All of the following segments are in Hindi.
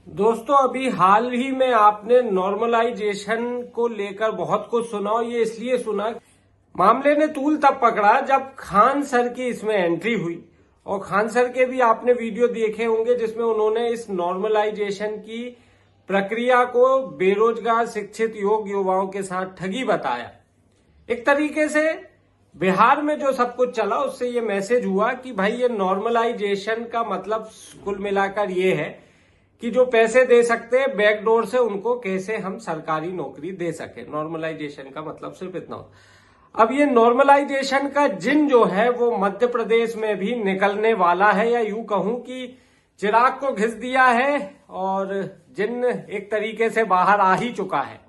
दोस्तों, अभी हाल ही में आपने नॉर्मलाइजेशन को लेकर बहुत कुछ सुना और ये इसलिए सुना, मामले ने तूल तब पकड़ा जब खान सर की इसमें एंट्री हुई। और खान सर के भी आपने वीडियो देखे होंगे जिसमें उन्होंने इस नॉर्मलाइजेशन की प्रक्रिया को बेरोजगार शिक्षित योग्य युवाओं के साथ ठगी बताया। एक तरीके से बिहार में जो सब कुछ चला उससे ये मैसेज हुआ कि भाई ये नॉर्मलाइजेशन का मतलब कुल मिलाकर ये है कि जो पैसे दे सकते हैं बैकडोर से उनको कैसे हम सरकारी नौकरी दे सके। नॉर्मलाइजेशन का मतलब सिर्फ इतना होता। अब ये नॉर्मलाइजेशन का जिन जो है वो मध्य प्रदेश में भी निकलने वाला है, या यूं कहूं कि चिराग को घिस दिया है और जिन एक तरीके से बाहर आ ही चुका है।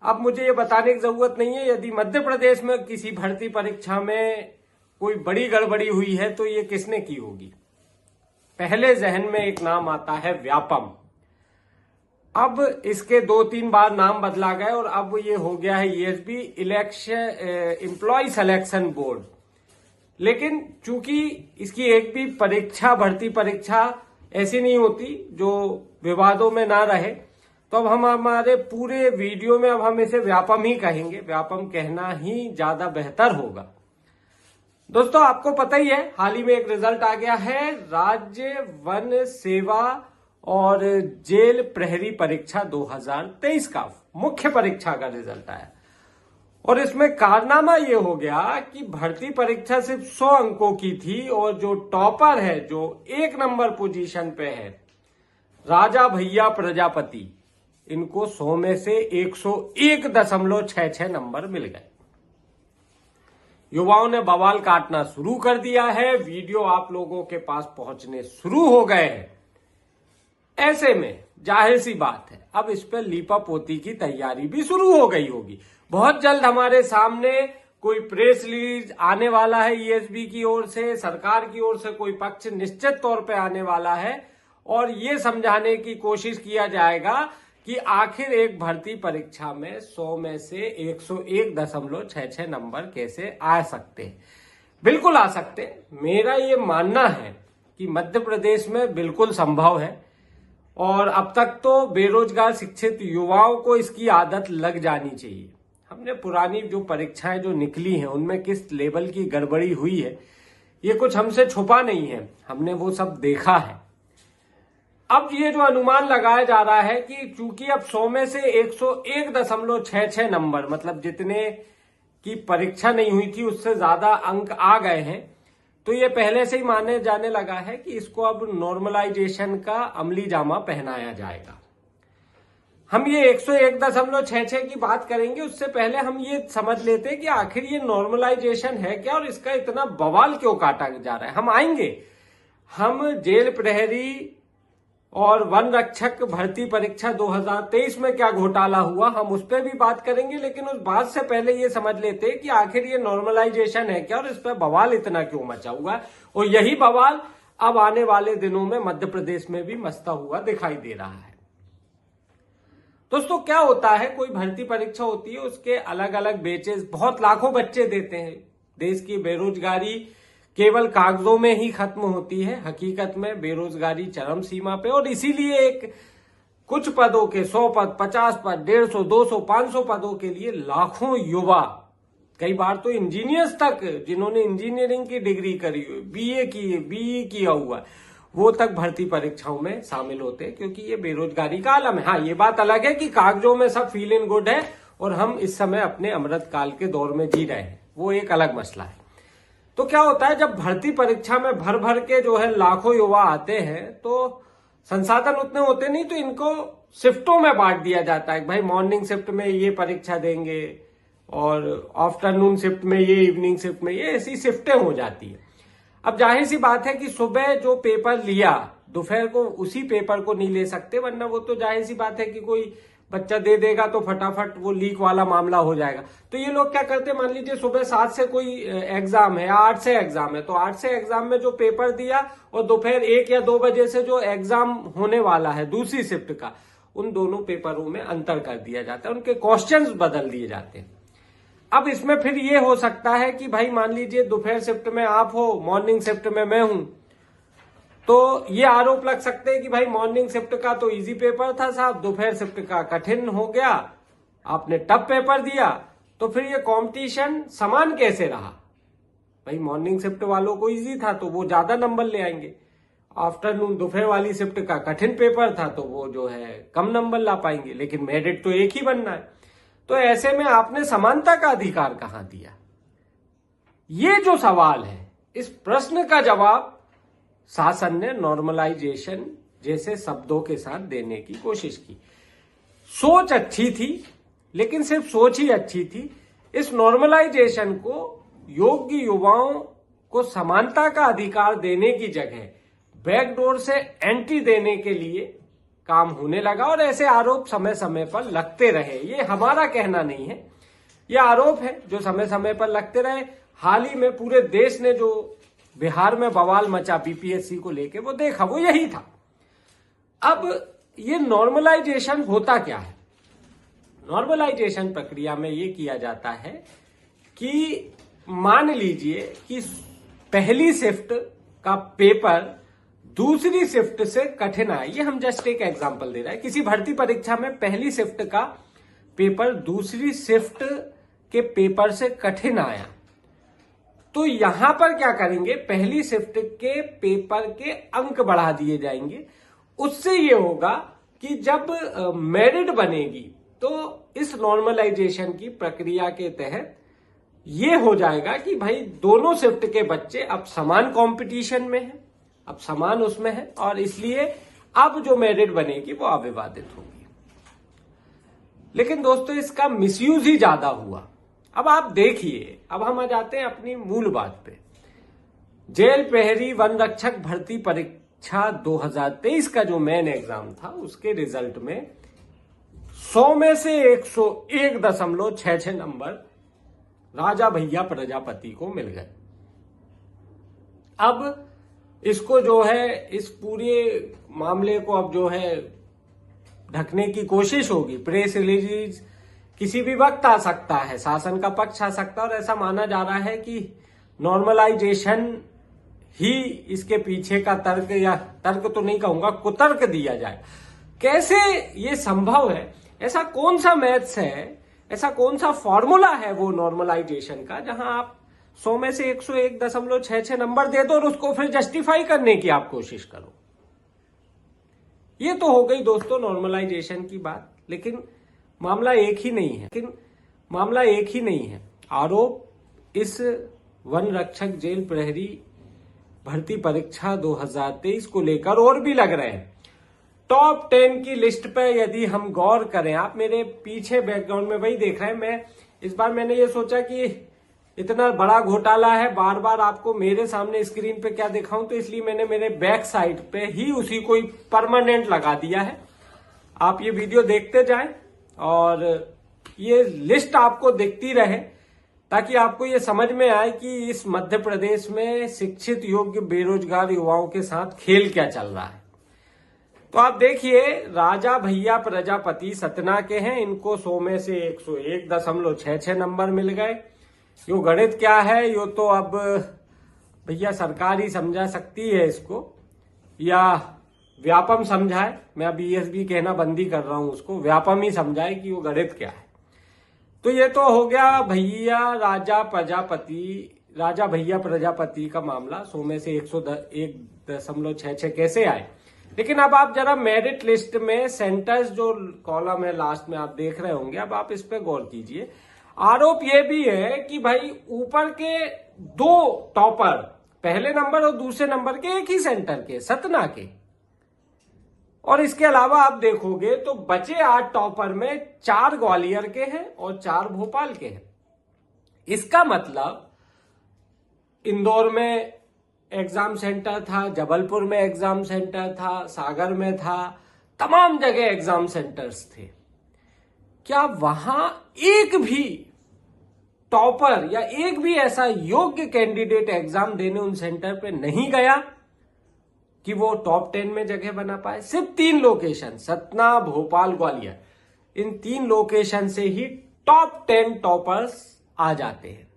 अब मुझे ये बताने की जरूरत नहीं है, यदि मध्य प्रदेश में किसी भर्ती परीक्षा में कोई बड़ी गड़बड़ी हुई है तो ये किसने की होगी। पहले जहन में एक नाम आता है व्यापम। अब इसके 2-3 बार नाम बदला गया और अब ये हो गया है ESB, election employ selection board. लेकिन चूंकि इसकी एक भी परीक्षा, भर्ती परीक्षा ऐसी नहीं होती जो विवादों में ना रहे, तो अब हम हमारे पूरे वीडियो में अब हम इसे व्यापम ही कहेंगे। व्यापम कहना ही ज्यादा बेहतर होगा। दोस्तों, आपको पता ही है हाल ही में एक रिजल्ट आ गया है, राज्य वन सेवा और जेल प्रहरी परीक्षा 2023 का मुख्य परीक्षा का रिजल्ट आया। और इसमें कारनामा ये हो गया कि भर्ती परीक्षा सिर्फ 100 अंकों की थी और जो टॉपर है, जो 1 नंबर पोजीशन पे है, राजा भैया प्रजापति, इनको 100 में से 101.66 नंबर मिल गए। युवाओं ने बवाल काटना शुरू कर दिया है, वीडियो आप लोगों के पास पहुंचने शुरू हो गए हैं। ऐसे में जाहिर सी बात है अब इस पर लीपा पोती की तैयारी भी शुरू हो गई होगी। बहुत जल्द हमारे सामने कोई प्रेस रिलीज आने वाला है ईएसबी की ओर से, सरकार की ओर से कोई पक्ष निश्चित तौर पे आने वाला है और ये समझाने की कोशिश किया जाएगा कि आखिर एक भर्ती परीक्षा में 100 में से 101.66 नंबर कैसे आ सकते हैं। बिल्कुल आ सकते। मेरा ये मानना है कि मध्य प्रदेश में बिल्कुल संभव है और अब तक तो बेरोजगार शिक्षित युवाओं को इसकी आदत लग जानी चाहिए। हमने पुरानी जो परीक्षाएं जो निकली हैं उनमें किस लेवल की गड़बड़ी हुई है ये कुछ हमसे छुपा नहीं है, हमने वो सब देखा है। अब ये जो अनुमान लगाया जा रहा है कि चूंकि अब 100 में से 101.66 नंबर, मतलब जितने की परीक्षा नहीं हुई थी उससे ज्यादा अंक आ गए हैं, तो ये पहले से ही माने जाने लगा है कि इसको अब नॉर्मलाइजेशन का अमली जामा पहनाया जाएगा। हम ये 101.66 की बात करेंगे, उससे पहले हम ये समझ लेते हैं कि आखिर ये नॉर्मलाइजेशन है क्या और इसका इतना बवाल क्यों काटा जा रहा है। हम आएंगे, हम जेल प्रहरी और वन रक्षक भर्ती परीक्षा 2023 में क्या घोटाला हुआ हम उस पर भी बात करेंगे, लेकिन उस बात से पहले ये समझ लेते हैं कि आखिर ये नॉर्मलाइजेशन है क्या और इस पर बवाल इतना क्यों मचा हुआ है। और यही बवाल अब आने वाले दिनों में मध्य प्रदेश में भी मचता हुआ दिखाई दे रहा है। दोस्तों, क्या होता है, कोई भर्ती परीक्षा होती है, उसके अलग अलग बैचेस बहुत लाखों बच्चे देते हैं। देश की बेरोजगारी केवल कागजों में ही खत्म होती है, हकीकत में बेरोजगारी चरम सीमा पे, और इसीलिए एक कुछ पदों के 100 पद, 50 पद, 150, 200, 500 पदों के लिए लाखों युवा, कई बार तो इंजीनियर्स तक, जिन्होंने इंजीनियरिंग की डिग्री करी हुई, बीए की, बीई किया हुआ, वो तक भर्ती परीक्षाओं में शामिल होते हैं, क्योंकि ये बेरोजगारी का आलम है। हाँ, ये बात अलग है कि कागजों में सब फील इन गुड है और हम इस समय अपने अमृत काल के दौर में जी रहे हैं, वो एक अलग मसला है। तो क्या होता है, जब भर्ती परीक्षा में भर भर के जो है लाखों युवा आते हैं तो संसाधन उतने होते नहीं, तो इनको शिफ्टों में बांट दिया जाता है। भाई मॉर्निंग शिफ्ट में ये परीक्षा देंगे और आफ्टरनून शिफ्ट में ये, इवनिंग शिफ्ट में ये, ऐसी शिफ्टें हो जाती है। अब जाहिर सी बात है कि सुबह जो पेपर लिया दोपहर को उसी पेपर को नहीं ले सकते, वरना वो तो जाहिर सी बात है कि कोई बच्चा दे देगा तो फटाफट वो लीक वाला मामला हो जाएगा। तो ये लोग क्या करते हैं, मान लीजिए सुबह 7 से कोई एग्जाम है या 8 से एग्जाम है, तो 8 से एग्जाम में जो पेपर दिया और दोपहर 1 या 2 बजे से जो एग्जाम होने वाला है दूसरी शिफ्ट का, उन दोनों पेपरों में अंतर कर दिया जाता है, उनके क्वेश्चंस बदल दिए जाते हैं। अब इसमें फिर ये हो सकता है कि भाई मान लीजिए दोपहर शिफ्ट में आप हो, मॉर्निंग शिफ्ट में मैं हूं, तो ये आरोप लग सकते हैं कि भाई मॉर्निंग शिफ्ट का तो इजी पेपर था साहब, दोपहर शिफ्ट का कठिन हो गया, आपने टफ पेपर दिया, तो फिर ये कंपटीशन समान कैसे रहा? भाई मॉर्निंग शिफ्ट वालों को इजी था तो वो ज्यादा नंबर ले आएंगे, आफ्टरनून दोपहर वाली शिफ्ट का कठिन पेपर था तो वो जो है कम नंबर ला पाएंगे, लेकिन मेरिट तो एक ही बनना है। तो ऐसे में आपने समानता का अधिकार कहां दिया? ये जो सवाल है, इस प्रश्न का जवाब शासन ने नॉर्मलाइजेशन जैसे शब्दों के साथ देने की कोशिश की। सोच अच्छी थी, लेकिन सिर्फ सोच ही अच्छी थी। इस नॉर्मलाइजेशन को योग्य युवाओं को समानता का अधिकार देने की जगह बैकडोर से एंट्री देने के लिए काम होने लगा, और ऐसे आरोप समय समय पर लगते रहे। ये हमारा कहना नहीं है, ये आरोप है जो समय समय पर लगते रहे। हाल ही में पूरे देश ने जो बिहार में बवाल मचा बीपीएससी को लेके, वो देखा, वो यही था। अब ये नॉर्मलाइजेशन होता क्या है? नॉर्मलाइजेशन प्रक्रिया में ये किया जाता है कि मान लीजिए कि पहली शिफ्ट का पेपर दूसरी शिफ्ट से कठिन आया। ये हम जस्ट एक एग्जांपल दे रहे हैं। किसी भर्ती परीक्षा में पहली शिफ्ट का पेपर दूसरी शिफ्ट के पेपर से कठिन आया, तो यहां पर क्या करेंगे? पहली शिफ्ट के पेपर के अंक बढ़ा दिए जाएंगे। उससे ये होगा कि जब मेरिट बनेगी तो इस नॉर्मलाइजेशन की प्रक्रिया के तहत ये हो जाएगा कि भाई दोनों शिफ्ट के बच्चे अब समान कंपटीशन में हैं, अब समान उसमें है, और इसलिए अब जो मेरिट बनेगी वो अविवादित होगी। लेकिन दोस्तों इसका मिसयूज ही ज्यादा हुआ। अब आप देखिए, अब हम आ जाते हैं अपनी मूल बात पे। जेल प्रहरी वन रक्षक भर्ती परीक्षा 2023 का जो मेन एग्जाम था, उसके रिजल्ट में 100 में से 101.66 नंबर राजा भैया प्रजापति को मिल गए। अब इसको जो है, इस पूरे मामले को अब जो है ढकने की कोशिश होगी। प्रेस रिलीज किसी भी वक्त आ सकता है, शासन का पक्ष आ सकता है, और ऐसा माना जा रहा है कि नॉर्मलाइजेशन ही इसके पीछे का तर्क, या तर्क तो नहीं कहूंगा, कुतर्क दिया जाए। कैसे ये संभव है? ऐसा कौन सा मैथ्स है, ऐसा कौन सा फॉर्मूला है वो नॉर्मलाइजेशन का, जहां आप 100 में से 101.66 नंबर दे दो और उसको फिर जस्टिफाई करने की आप कोशिश करो? ये तो हो गई दोस्तों नॉर्मलाइजेशन की बात। लेकिन मामला एक ही नहीं है। आरोप इस वन रक्षक जेल प्रहरी भर्ती परीक्षा 2023 को लेकर और भी लग रहे हैं। टॉप 10 की लिस्ट पे यदि हम गौर करें, आप मेरे पीछे बैकग्राउंड में वही देख रहे हैं। मैं इस बार मैंने ये सोचा कि इतना बड़ा घोटाला है, बार बार आपको मेरे सामने स्क्रीन पे क्या दिखाऊं, तो इसलिए मैंने मेरे बैक साइड पे ही उसी को परमानेंट लगा दिया है। आप ये वीडियो देखते जाएं और ये लिस्ट आपको दिखती रहे, ताकि आपको ये समझ में आए कि इस मध्य प्रदेश में शिक्षित योग्य बेरोजगार युवाओं के साथ खेल क्या चल रहा है। तो आप देखिए, राजा भैया प्रजापति सतना के हैं, इनको 100 में से 101.66 नंबर मिल गए। यो गणित क्या है, यो तो अब भैया सरकार ही समझा सकती है इसको, या व्यापम समझाए। मैं अब ईएसबी कहना बंदी कर रहा हूं, उसको व्यापम ही समझाए कि वो गणित क्या है। तो ये तो हो गया भैया राजा भैया प्रजापति का मामला। 100 में से 101.66 कैसे आए। लेकिन अब आप जरा मेरिट लिस्ट में सेंटर्स जो कॉलम है लास्ट में आप देख रहे होंगे, अब आप इस पे गौर कीजिए। आरोप ये भी है कि भाई ऊपर के 2 टॉपर, पहले नंबर और दूसरे नंबर के एक ही सेंटर के, सतना के, और इसके अलावा आप देखोगे तो बचे 8 टॉपर में 4 ग्वालियर के हैं और 4 भोपाल के हैं। इसका मतलब इंदौर में एग्जाम सेंटर था, जबलपुर में एग्जाम सेंटर था, सागर में था, तमाम जगह एग्जाम सेंटर्स थे। क्या वहां एक भी टॉपर या एक भी ऐसा योग्य कैंडिडेट एग्जाम देने उन सेंटर पे नहीं गया कि वो टॉप 10 में जगह बना पाए? सिर्फ 3 लोकेशन, सतना, भोपाल, ग्वालियर, इन 3 लोकेशन से ही टॉप 10 टॉपर्स आ जाते हैं।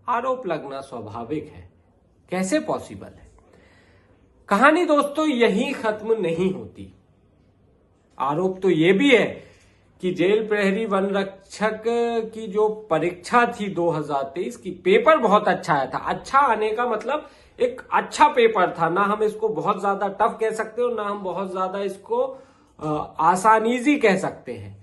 आरोप लगना स्वाभाविक है, कैसे पॉसिबल है? कहानी दोस्तों यही खत्म नहीं होती। आरोप तो ये भी है कि जेल प्रहरी वन रक्षक की जो परीक्षा थी 2023 की, पेपर बहुत अच्छा आया था। अच्छा आने का मतलब एक अच्छा पेपर था, ना हम इसको बहुत ज्यादा टफ कह सकते हो, ना हम बहुत ज्यादा इसको आसानीजी कह सकते हैं।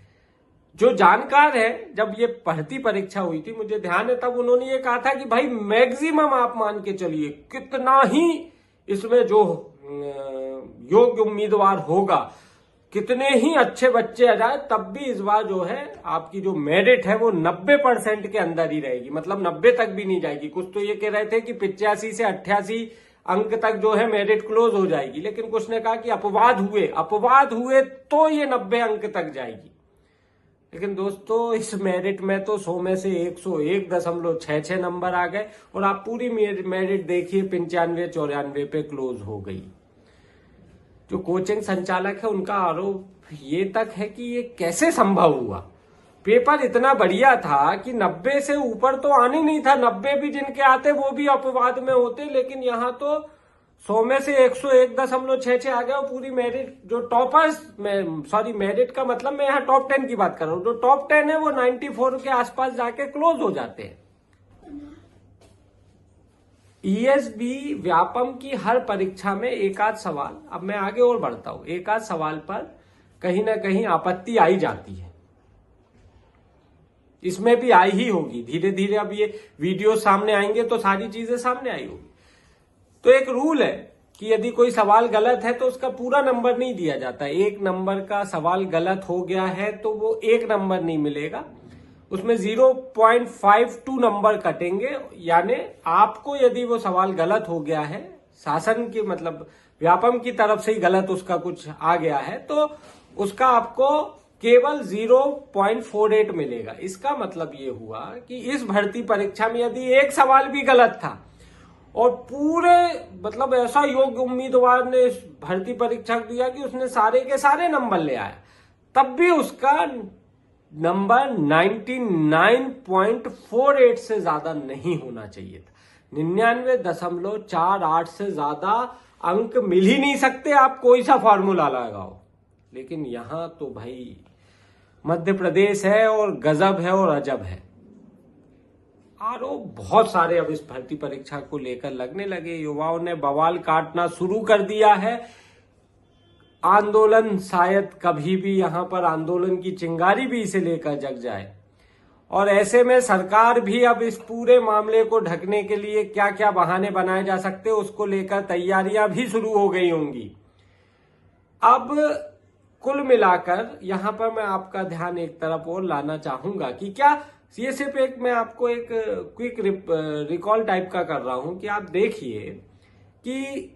जो जानकार है, जब ये भर्ती परीक्षा हुई थी, मुझे ध्यान है तब उन्होंने ये कहा था कि भाई मैक्सिमम आप मान के चलिए कितना ही इसमें जो योग्य उम्मीदवार होगा, कितने ही अच्छे बच्चे आ जाए, तब भी इस बार जो है आपकी जो मेरिट है वो 90% के अंदर ही रहेगी। मतलब 90 तक भी नहीं जाएगी। कुछ तो ये कह रहे थे कि 85 से 88 अंक तक जो है मेरिट क्लोज हो जाएगी, लेकिन कुछ ने कहा कि अपवाद हुए तो ये 90 अंक तक जाएगी। लेकिन दोस्तों इस मेरिट में तो 100 में से 101.66 नंबर आ गए और आप पूरी मेरिट देखिए 95-94 पे क्लोज हो गई। जो कोचिंग संचालक है उनका आरोप ये तक है कि ये कैसे संभव हुआ। पेपर इतना बढ़िया था कि 90 से ऊपर तो आने नहीं था, 90 भी जिनके आते वो भी अपवाद में होते, लेकिन यहाँ तो 100 में से 101.66 आ गया और पूरी मेरिट जो टॉपर्स में, सॉरी मेरिट का मतलब मैं यहाँ टॉप 10 की बात कर रहा हूँ, जो टॉप 10 है वो 94 के आसपास जाके क्लोज हो जाते हैं। ईएसबी व्यापम की हर परीक्षा में एक आध सवाल, अब मैं आगे और बढ़ता हूं, एक आध सवाल पर कहीं ना कहीं आपत्ति आई जाती है। इसमें भी आई ही होगी, धीरे धीरे अब ये वीडियो सामने आएंगे तो सारी चीजें सामने आई होगी। तो एक रूल है कि यदि कोई सवाल गलत है तो उसका पूरा नंबर नहीं दिया जाता। 1 नंबर का सवाल गलत हो गया है तो वो 1 नंबर नहीं मिलेगा, उसमें 0.52 नंबर कटेंगे। यानी आपको यदि वो सवाल गलत हो गया है, शासन की मतलब व्यापम की तरफ से ही गलत उसका कुछ आ गया है, तो उसका आपको केवल 0.48 मिलेगा। इसका मतलब ये हुआ कि इस भर्ती परीक्षा में यदि एक सवाल भी गलत था और पूरे मतलब ऐसा योग्य उम्मीदवार ने इस भर्ती परीक्षा दिया कि उसने सारे के सारे नंबर ले आया, तब भी उसका नंबर 99.48 से ज्यादा नहीं होना चाहिए था। 99.48 से ज्यादा अंक मिल ही नहीं सकते, आप कोई सा फॉर्मूला लगाओ। लेकिन यहां तो भाई मध्य प्रदेश है और गजब है और अजब है। आरोप बहुत सारे अब इस भर्ती परीक्षा को लेकर लगने लगे। युवाओं ने बवाल काटना शुरू कर दिया है। आंदोलन शायद कभी भी यहां पर आंदोलन की चिंगारी भी इसे लेकर जग जाए, और ऐसे में सरकार भी अब इस पूरे मामले को ढकने के लिए क्या क्या बहाने बनाए जा सकते हैं उसको लेकर तैयारियां भी शुरू हो गई होंगी। अब कुल मिलाकर यहां पर मैं आपका ध्यान एक तरफ और लाना चाहूंगा कि क्या ये सिर्फ एक, मैं आपको एक क्विक रिकॉल टाइप का कर रहा हूं कि आप देखिए कि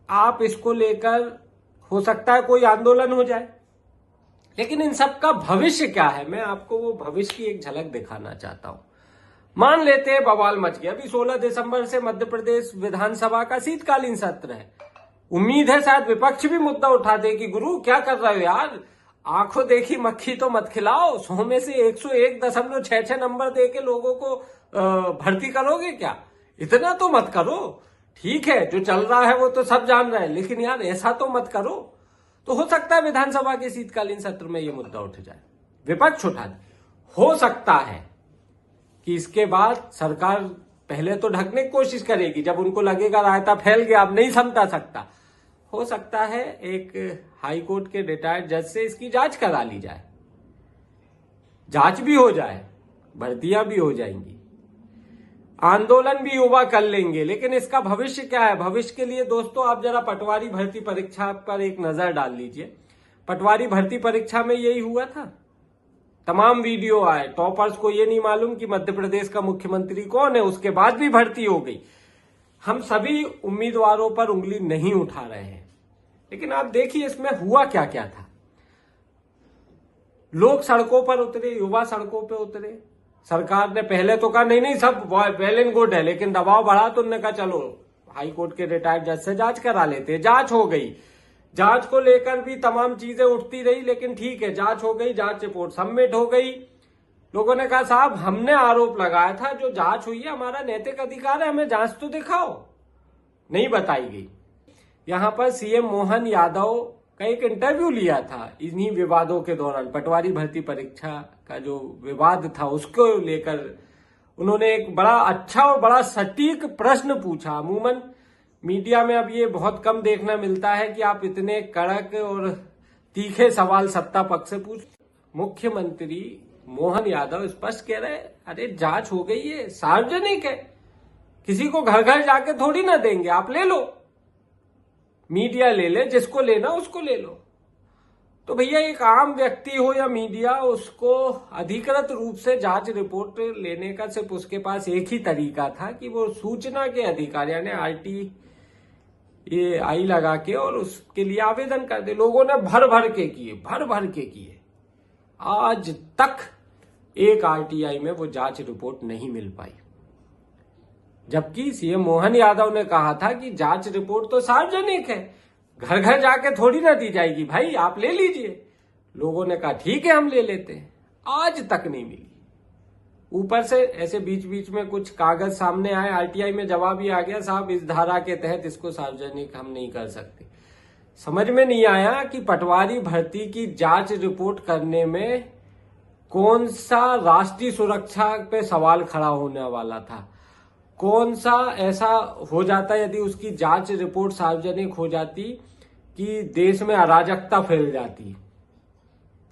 आप इसको लेकर हो सकता है कोई आंदोलन हो जाए, लेकिन इन सब का भविष्य क्या है, मैं आपको वो भविष्य की एक झलक दिखाना चाहता हूं। मान लेते हैं बवाल मच गया, अभी 16 दिसंबर से मध्य प्रदेश विधानसभा का शीतकालीन सत्र है। उम्मीद है शायद विपक्ष भी मुद्दा उठा दे कि गुरु क्या कर रहे हो यार, आंखों देखी मक्खी तो मत खिलाओ, 100 में से 101.66 नंबर दे के लोगों को भर्ती करोगे क्या, इतना तो मत करो। ठीक है, जो चल रहा है वो तो सब जान रहे हैं, लेकिन यार ऐसा तो मत करो। तो हो सकता है विधानसभा के शीतकालीन सत्र में ये मुद्दा उठ जाए, विपक्ष उठा दे। हो सकता है कि इसके बाद सरकार पहले तो ढकने की कोशिश करेगी, जब उनको लगेगा रायता फैल गया अब नहीं समझा सकता, हो सकता है एक हाई कोर्ट के रिटायर्ड जज से इसकी जांच करा ली जाए, जांच भी हो जाए, भर्तियां भी हो जाएंगी, आंदोलन भी युवा कर लेंगे। लेकिन इसका भविष्य क्या है? भविष्य के लिए दोस्तों आप जरा पटवारी भर्ती परीक्षा पर एक नजर डाल लीजिए। पटवारी भर्ती परीक्षा में यही हुआ था, तमाम वीडियो आए, टॉपर्स को ये नहीं मालूम कि मध्य प्रदेश का मुख्यमंत्री कौन है, उसके बाद भी भर्ती हो गई। हम सभी उम्मीदवारों पर उंगली नहीं उठा रहे हैं, लेकिन आप देखिए इसमें हुआ क्या क्या था। लोग सड़कों पर उतरे, युवा सड़कों पर उतरे। सरकार ने पहले तो कहा नहीं सब वेल एंड गुड है, लेकिन दबाव बढ़ा तो उन्होंने कहा चलो हाई कोर्ट के रिटायर्ड जज से जांच करा लेते। जांच हो गई, जांच को लेकर भी तमाम चीजें उठती रही, लेकिन ठीक है जांच हो गई, जांच रिपोर्ट सबमिट हो गई। लोगों ने कहा साहब हमने आरोप लगाया था, जो जांच हुई है हमारा नैतिक अधिकार है, हमें जांच तो दिखाओ। नहीं बताई गई। यहाँ पर सीएम मोहन यादव का एक इंटरव्यू लिया था इन्हीं विवादों के दौरान। पटवारी भर्ती परीक्षा का जो विवाद था उसको लेकर उन्होंने एक बड़ा अच्छा और बड़ा सटीक प्रश्न पूछा। अमूमन मीडिया में अब ये बहुत कम देखना मिलता है कि आप इतने कड़क और तीखे सवाल सत्ता पक्ष से पूछ। मुख्यमंत्री मोहन यादव स्पष्ट कह रहे हैं, अरे जांच हो गई है, सार्वजनिक है, किसी को घर घर जाके थोड़ी ना देंगे, आप ले लो, मीडिया ले ले, जिसको लेना उसको ले लो। तो भैया एक आम व्यक्ति हो या मीडिया, उसको अधिकृत रूप से जांच रिपोर्ट लेने का सिर्फ उसके पास एक ही तरीका था कि वो सूचना के अधिकारी यानी RTI लगा के और उसके लिए आवेदन कर दे। लोगों ने भर भर के किए। आज तक एक RTI में वो जांच रिपोर्ट नहीं मिल पाई, जबकि सीएम मोहन यादव ने कहा था कि जांच रिपोर्ट तो सार्वजनिक है, घर घर जाके थोड़ी ना दी जाएगी, भाई आप ले लीजिए। लोगों ने कहा ठीक है हम ले लेते हैं, आज तक नहीं मिली। ऊपर से ऐसे बीच बीच में कुछ कागज सामने आए, RTI में जवाब ही आ गया, साहब इस धारा के तहत इसको सार्वजनिक हम नहीं कर सकते। समझ में नहीं आया कि पटवारी भर्ती की जांच रिपोर्ट करने में कौन सा राष्ट्रीय सुरक्षा पे सवाल खड़ा होने वाला था, कौन सा ऐसा हो जाता यदि उसकी जांच रिपोर्ट सार्वजनिक हो जाती कि देश में अराजकता फैल जाती।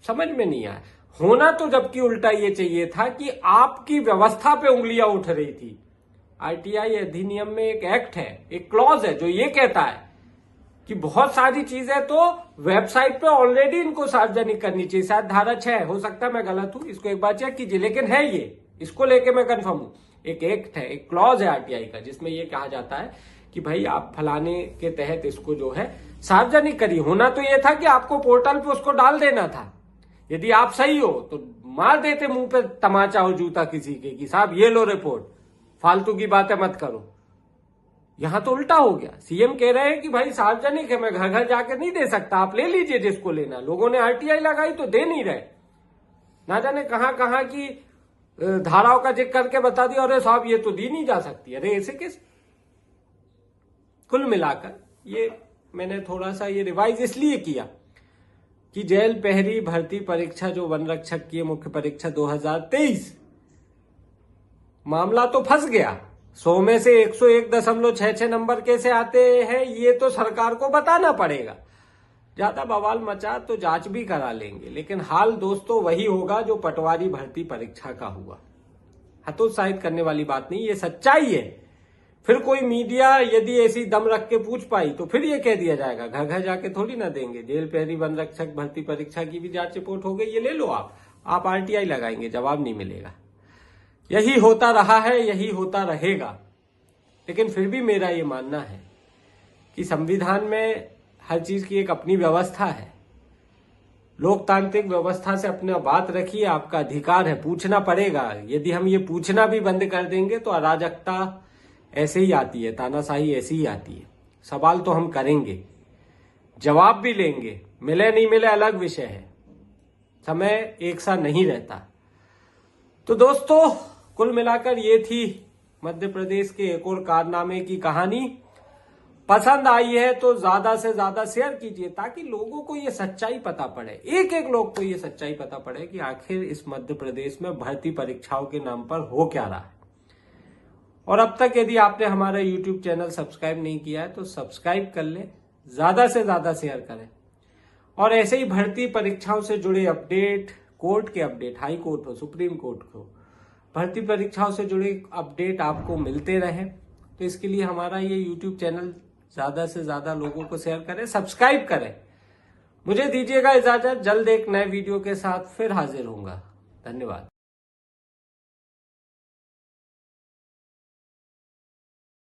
समझ में नहीं आया। होना तो जबकि उल्टा ये चाहिए था कि आपकी व्यवस्था पे उंगलियां उठ रही थी। RTI अधिनियम में एक एक्ट है, एक क्लॉज है जो ये कहता है कि बहुत सारी चीजें तो वेबसाइट पे ऑलरेडी इनको सार्वजनिक करनी चाहिए। शायद धारा 6 हो सकता है मैं गलत हूं, इसको एक बार चेक कीजिए, लेकिन है ये, इसको लेके मैं कंफर्म हूं। एक एक्ट है, एक क्लॉज है RTI का, जिसमें ये कहा जाता है कि भाई आप फलाने के तहत इसको जो है सार्वजनिक करिए। होना तो ये था कि आपको पोर्टल पे उसको डाल देना था। यदि आप सही हो तो मार देते मुंह पे तमाचा और जूता किसी के कि साहब ये लो रिपोर्ट, फालतू की बातें मत करो। यहां तो उल्टा हो गया। सीएम कह रहे हैं कि भाई सार्वजनिक है, मैं घर घर जाके नहीं दे सकता, आप ले लीजिए जिसको लेना। लोगों ने RTI लगाई तो दे नहीं रहे, ना जाने कहां की धाराओं का जिक्र करके बता दिया, अरे साहब ये तो दी नहीं जा सकती। अरे ऐसे कैसे? कुल मिलाकर ये मैंने थोड़ा सा ये रिवाइज इसलिए किया कि जेल पहरी भर्ती परीक्षा जो वन रक्षक की मुख्य परीक्षा 2023, मामला तो फंस गया। 100 में से 101.66 नंबर कैसे आते हैं ये तो सरकार को बताना पड़ेगा। ज्यादा बवाल मचा तो जांच भी करा लेंगे, लेकिन हाल दोस्तों वही होगा जो पटवारी भर्ती परीक्षा का हुआ। हतोत्साहित करने वाली बात नहीं, ये सच्चाई है। फिर कोई मीडिया यदि ऐसी दम रख के पूछ पाई तो फिर ये कह दिया जाएगा घर घर जाके थोड़ी ना देंगे, जेल पहरी वन रक्षक भर्ती परीक्षा की भी जांच रिपोर्ट हो गई, ये ले लो आप RTI लगाएंगे, जवाब नहीं मिलेगा। यही होता रहा है, यही होता रहेगा। लेकिन फिर भी मेरा ये मानना है कि संविधान में हर चीज की एक अपनी व्यवस्था है। लोकतांत्रिक व्यवस्था से अपना बात रखिए, आपका अधिकार है, पूछना पड़ेगा। यदि हम ये पूछना भी बंद कर देंगे तो अराजकता ऐसे ही आती है, तानाशाही ऐसी ही आती है। सवाल तो हम करेंगे, जवाब भी लेंगे, मिले नहीं मिले अलग विषय है, समय एक सा नहीं रहता। तो दोस्तों कुल मिलाकर ये थी मध्य प्रदेश के एक और कारनामे की कहानी। पसंद आई है तो ज्यादा से ज्यादा शेयर कीजिए ताकि लोगों को ये सच्चाई पता पड़े, एक एक लोग को ये सच्चाई पता पड़े कि आखिर इस मध्य प्रदेश में भर्ती परीक्षाओं के नाम पर हो क्या रहा है। और अब तक यदि आपने हमारा YouTube चैनल सब्सक्राइब नहीं किया है तो सब्सक्राइब कर ले, ज्यादा से ज्यादा शेयर करें। और ऐसे ही भर्ती परीक्षाओं से जुड़े अपडेट, कोर्ट के अपडेट, हाई कोर्ट हो, सुप्रीम कोर्ट हो, भर्ती परीक्षाओं से जुड़े अपडेट आपको मिलते रहे। तो इसके लिए हमारा ये YouTube चैनल ज्यादा से ज्यादा लोगों को शेयर करें, सब्सक्राइब करें। मुझे दीजिएगा इजाजत, जल्द एक नए वीडियो के साथ फिर हाजिर होऊंगा। धन्यवाद।